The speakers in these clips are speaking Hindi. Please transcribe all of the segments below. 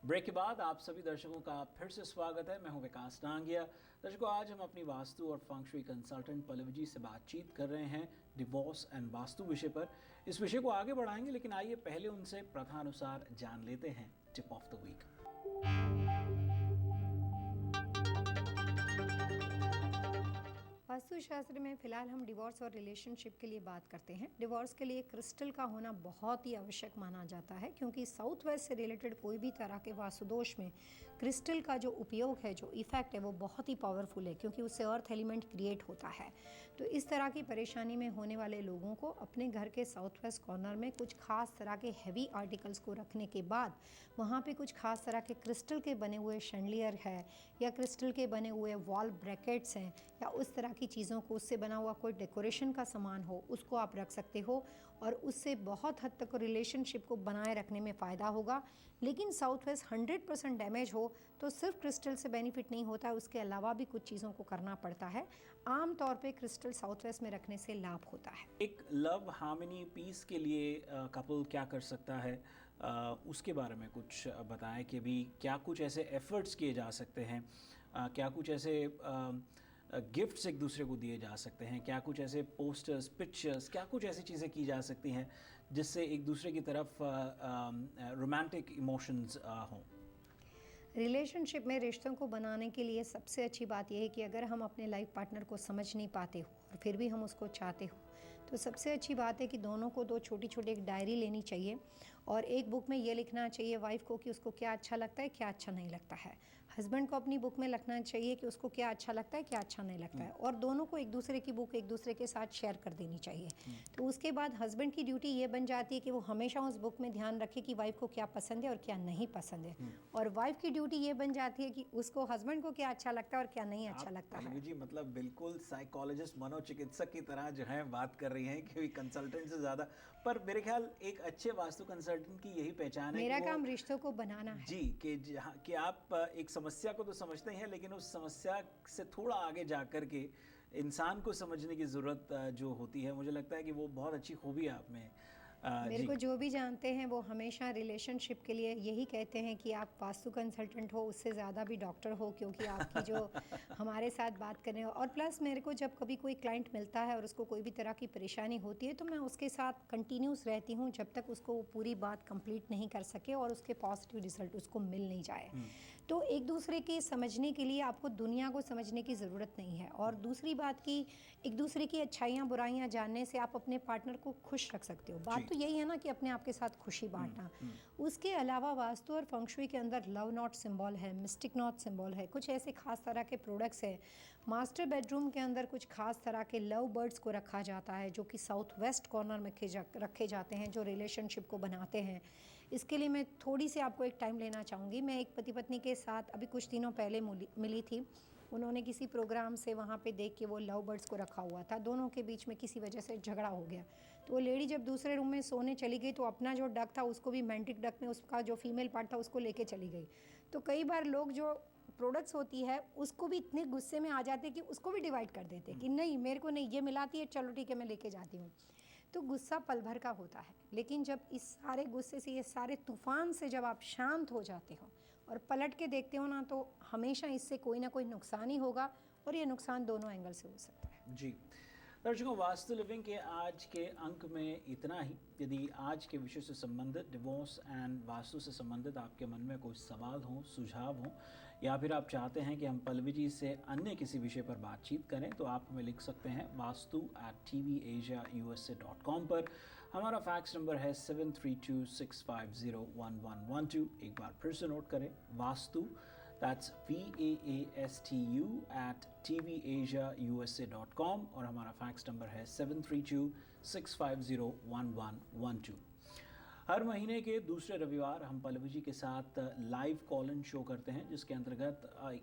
ब्रेक के बाद आप सभी दर्शकों का फिर से स्वागत है। मैं हूं विकास डांगिया। दर्शकों, आज हम अपनी वास्तु और फंग शुई कंसल्टेंट पल्लवी जी से बातचीत कर रहे हैं डिवोर्स एंड वास्तु विषय पर। इस विषय को आगे बढ़ाएंगे, लेकिन आइए पहले उनसे प्रथानुसार जान लेते हैं टिप ऑफ द वीक। वास्तुशास्त्र में फ़िलहाल हम डिवोर्स और रिलेशनशिप के लिए बात करते हैं। डिवोर्स के लिए क्रिस्टल का होना बहुत ही आवश्यक माना जाता है, क्योंकि साउथ वेस्ट से रिलेटेड कोई भी तरह के वास्तुदोष में क्रिस्टल का जो उपयोग है, जो इफ़ेक्ट है, वो बहुत ही पावरफुल है, क्योंकि उससे अर्थ एलिमेंट क्रिएट होता है। तो इस तरह की परेशानी में होने वाले लोगों को अपने घर के साउथ वेस्ट कॉर्नर में कुछ खास तरह के हैवी आर्टिकल्स को रखने के बाद वहाँ पर कुछ खास तरह के क्रिस्टल के बने हुए शैंडलियर है या क्रिस्टल के बने हुए वॉल ब्रैकेट्स हैं या उस तरह की चीज़ों को, उससे बना हुआ कोई डेकोरेशन का सामान हो, उसको आप रख सकते हो और उससे बहुत हद तक रिलेशनशिप को बनाए रखने में फ़ायदा होगा। लेकिन साउथ वेस्ट 100% डैमेज हो तो सिर्फ क्रिस्टल से बेनिफिट नहीं होता है, उसके अलावा भी कुछ चीज़ों को करना पड़ता है। आम तौर पे क्रिस्टल साउथ वेस्ट में रखने से लाभ होता है। एक लव हार्मनी पीस के लिए कपल क्या कर सकता है, उसके बारे में कुछ बताएं कि भी क्या कुछ ऐसे एफर्ट्स किए जा सकते हैं, क्या कुछ ऐसे गिफ्ट्स एक दूसरे को दिए जा सकते हैं, क्या कुछ ऐसे पोस्टर्स, पिक्चर्स, क्या कुछ ऐसी चीज़ें की जा सकती हैं जिससे एक दूसरे की तरफ रोमांटिक इमोशंस हों। रिलेशनशिप में रिश्तों को बनाने के लिए सबसे अच्छी बात यह है कि अगर हम अपने लाइफ पार्टनर को समझ नहीं पाते हो और फिर भी हम उसको चाहते हो, तो सबसे अच्छी बात है कि दोनों को दो छोटी छोटी एक डायरी लेनी चाहिए और एक बुक में ये लिखना चाहिए वाइफ को कि उसको क्या अच्छा लगता है, क्या अच्छा नहीं लगता है। हस्बैंड को अपनी बुक में लिखना चाहिए कि उसको क्या अच्छा लगता है, क्या अच्छा नहीं लगता है, और दोनों को एक दूसरे की बुक एक दूसरे के साथ शेयर कर देनी चाहिए। तो उसके बाद हस्बैंड की ड्यूटी ये बन जाती है कि वो हमेशा उस बुक में ध्यान रखे कि वाइफ को क्या पसंद है और क्या नहीं पसंद है, और वाइफ की ड्यूटी ये बन जाती है कि उसको हस्बैंड को क्या अच्छा लगता है और क्या नहीं अच्छा लगता है। जी, मतलब बिल्कुल साइकोलॉजिस्ट, मनोचिकित्सक की तरह जो है बात कर रही हैं कि कंसल्टेंट से ज़्यादा, पर मेरे ख्याल एक अच्छे वास्तु कंसल्टेंट की यही पहचान है। मेरा काम रिश्तों को बनाना है जी, कि आप एक समस्या को तो समझते हैं, लेकिन उस समस्या से थोड़ा आगे जा कर के इंसान को समझने की ज़रूरत जो होती है, मुझे लगता है कि वो बहुत अच्छी खूबी है आप में। मेरे को जो भी जानते हैं वो हमेशा रिलेशनशिप के लिए यही कहते हैं कि आप वास्तु कंसल्टेंट हो, उससे ज़्यादा भी डॉक्टर हो, क्योंकि आपकी जो हमारे साथ बात करने हो, और प्लस मेरे को जब कभी कोई क्लाइंट मिलता है और उसको कोई भी तरह की परेशानी होती है तो मैं उसके साथ कंटिन्यूस रहती हूँ जब तक उसको वो पूरी बात कंप्लीट नहीं कर सके और उसके पॉजिटिव रिजल्ट उसको मिल नहीं जाए। तो एक दूसरे के समझने के लिए आपको दुनिया को समझने की ज़रूरत नहीं है, और दूसरी बात की एक दूसरे की अच्छाइयाँ बुराइयाँ जानने से आप अपने पार्टनर को खुश रख सकते हो। बात तो यही है ना कि अपने आप के साथ खुशी बांटना। उसके अलावा वास्तु और फंग शुई के अंदर लव नॉट सिंबल है, मिस्टिक नॉट सिंबल है, कुछ ऐसे खास तरह के प्रोडक्ट्स हैं। मास्टर बेडरूम के अंदर कुछ खास तरह के लव बर्ड्स को रखा जाता है जो कि साउथ वेस्ट कॉर्नर में रखे जाते हैं, जो रिलेशनशिप को बनाते हैं। इसके लिए मैं थोड़ी सी आपको एक टाइम लेना चाहूँगी। मैं एक पति पत्नी के साथ अभी कुछ दिनों पहले मिली थी। उन्होंने किसी प्रोग्राम से वहाँ पे देख के वो लव बर्ड्स को रखा हुआ था, दोनों के बीच में किसी वजह से झगड़ा हो गया। तो वो लेडी जब दूसरे रूम में सोने चली गई तो अपना जो डक था उसको भी मैंटिक डक में उसका जो फीमेल पार्ट था उसको लेके चली गई। तो कई बार लोग जो प्रोडक्ट्स होती है उसको भी इतने गुस्से में आ जाते कि उसको भी डिवाइड कर देते कि नहीं मेरे को नहीं, ये मिलाती है, चलो ठीक है मैं लेके जाती हूँ। तो गुस्सा पल भर का होता है, लेकिन जब इस सारे गुस्से से, ये सारे तूफान से जब आप शांत हो जाते हो और पलट के देखते हो ना, तो हमेशा इससे कोई ना कोई नुकसान ही होगा, और ये नुकसान दोनों एंगल से हो सकता है। जी दर्शकों, वास्तु लिविंग के आज के अंक में इतना ही। यदि आज के विषय से संबंधित, डिवोर्स एंड वास्तु से संबंधित आपके मन में कोई सवाल हो, सुझाव हो, या फिर आप चाहते हैं कि हम पल्लवी जी से अन्य किसी विषय पर बातचीत करें, तो आप हमें लिख सकते हैं vastu@tvasiausa.com पर। हमारा फैक्स नंबर है 7326501112। एक बार फिर से नोट करें, वास्तु, that's vastu@tvasiausa.com, और हमारा फैक्स नंबर है 7326501112। हर महीने के दूसरे रविवार हम पल्लवी जी के साथ लाइव कॉल इन शो करते हैं, जिसके अंतर्गत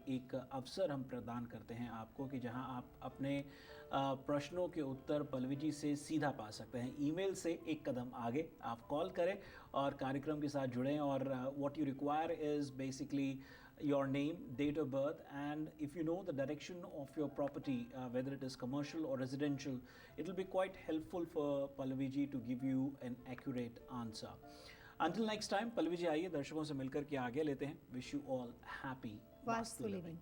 एक अवसर हम प्रदान करते हैं आपको कि जहां आप अपने प्रश्नों के उत्तर पल्लवी जी से सीधा पा सकते हैं। ईमेल से एक कदम आगे आप कॉल करें और कार्यक्रम के साथ जुड़ें, और what you require is basically your name, date of birth, and if you know the direction of your property, whether it is commercial or residential, it will be quite helpful for Pallavi ji to give you an accurate answer. Until next time, Pallavi ji आइए दर्शकों से मिलकर के आगे लेते हैं। Wish you all happy Vastu living.